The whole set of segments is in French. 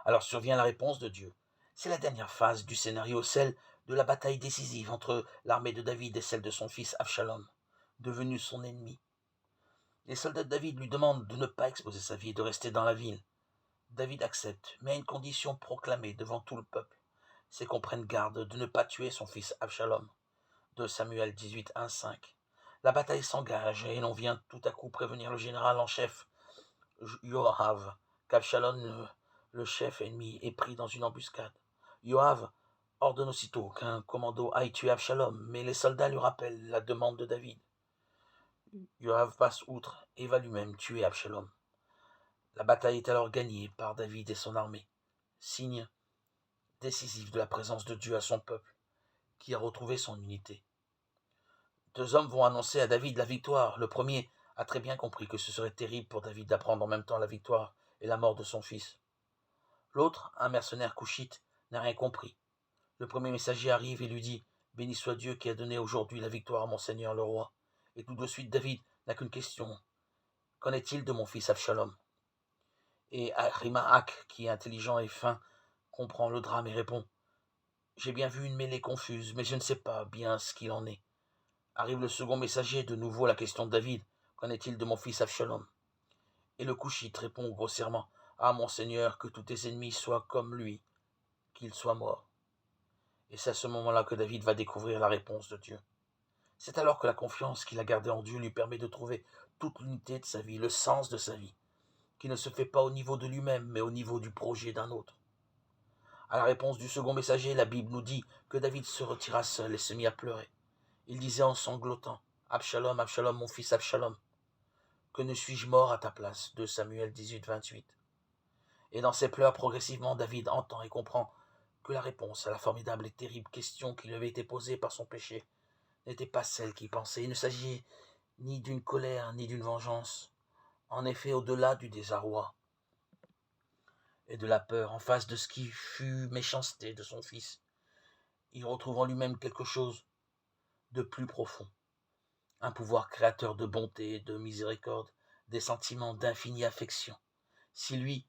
Alors survient la réponse de Dieu. C'est la dernière phase du scénario, celle de la bataille décisive entre l'armée de David et celle de son fils Absalom, devenu son ennemi. Les soldats de David lui demandent de ne pas exposer sa vie et de rester dans la ville. David accepte, mais à une condition proclamée devant tout le peuple, c'est qu'on prenne garde de ne pas tuer son fils Absalom. 2 Samuel 18, 1, 5. La bataille s'engage et l'on vient tout à coup prévenir le général en chef, Yoav, qu'Absalom, le chef ennemi, est pris dans une embuscade. Yoav ordonne aussitôt qu'un commando aille tuer Absalom, mais les soldats lui rappellent la demande de David. Yoav passe outre et va lui-même tuer Absalom. La bataille est alors gagnée par David et son armée, signe décisif de la présence de Dieu à son peuple, qui a retrouvé son unité. Deux hommes vont annoncer à David la victoire. Le premier a très bien compris que ce serait terrible pour David d'apprendre en même temps la victoire et la mort de son fils. L'autre, un mercenaire couchite, n'a rien compris. Le premier messager arrive et lui dit « Béni soit Dieu qui a donné aujourd'hui la victoire à mon seigneur le roi. » Et tout de suite David n'a qu'une question. Qu'en est-il de mon fils Absalom? Et Ahimaak, qui est intelligent et fin, comprend le drame et répond « J'ai bien vu une mêlée confuse, mais je ne sais pas bien ce qu'il en est. » Arrive le second messager, de nouveau la question de David. Qu'en est-il de mon fils Absalom? Et le Couchite répond grossièrement Ah, mon Seigneur, que tous tes ennemis soient comme lui, qu'ils soient morts. Et c'est à ce moment-là que David va découvrir la réponse de Dieu. C'est alors que la confiance qu'il a gardée en Dieu lui permet de trouver toute l'unité de sa vie, le sens de sa vie, qui ne se fait pas au niveau de lui-même, mais au niveau du projet d'un autre. À la réponse du second messager, la Bible nous dit que David se retira seul et se mit à pleurer. Il disait en sanglotant Absalom, Absalom, mon fils Absalom, que ne suis-je mort à ta place? 2 Samuel 18, 28. Et dans ses pleurs, progressivement, David entend et comprend que la réponse à la formidable et terrible question qui lui avait été posée par son péché n'était pas celle qu'il pensait. Il ne s'agit ni d'une colère, ni d'une vengeance. En effet, au-delà du désarroi et de la peur, en face de ce qui fut méchanceté de son fils, il retrouve en lui-même quelque chose de plus profond. Un pouvoir créateur de bonté et de miséricorde, des sentiments d'infinie affection. Si lui,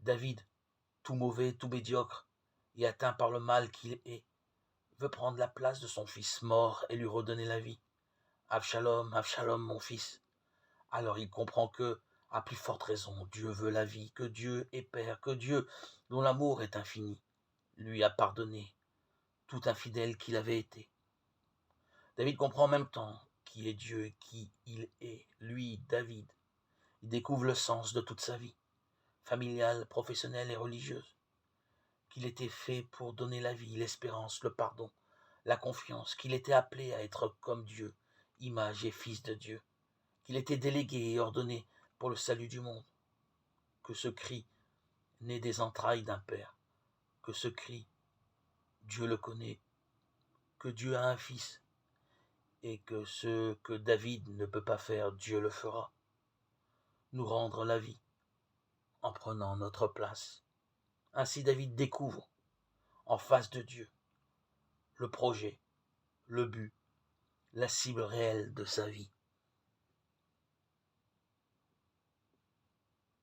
David, tout mauvais, tout médiocre, et atteint par le mal qu'il est, veut prendre la place de son fils mort et lui redonner la vie. Absalom, Absalom, mon fils. Alors il comprend que, à plus forte raison, Dieu veut la vie, que Dieu est Père, que Dieu, dont l'amour est infini, lui a pardonné tout infidèle qu'il avait été. David comprend en même temps qui est Dieu et qui il est, lui, David. Il découvre le sens de toute sa vie, familiale, professionnelle et religieuse. Qu'il était fait pour donner la vie, l'espérance, le pardon, la confiance, qu'il était appelé à être comme Dieu, image et fils de Dieu, qu'il était délégué et ordonné pour le salut du monde, que ce cri naît des entrailles d'un père, que ce cri, Dieu le connaît, que Dieu a un fils, et que ce que David ne peut pas faire, Dieu le fera, nous rendre la vie en prenant notre place. Ainsi David découvre, en face de Dieu, le projet, le but, la cible réelle de sa vie.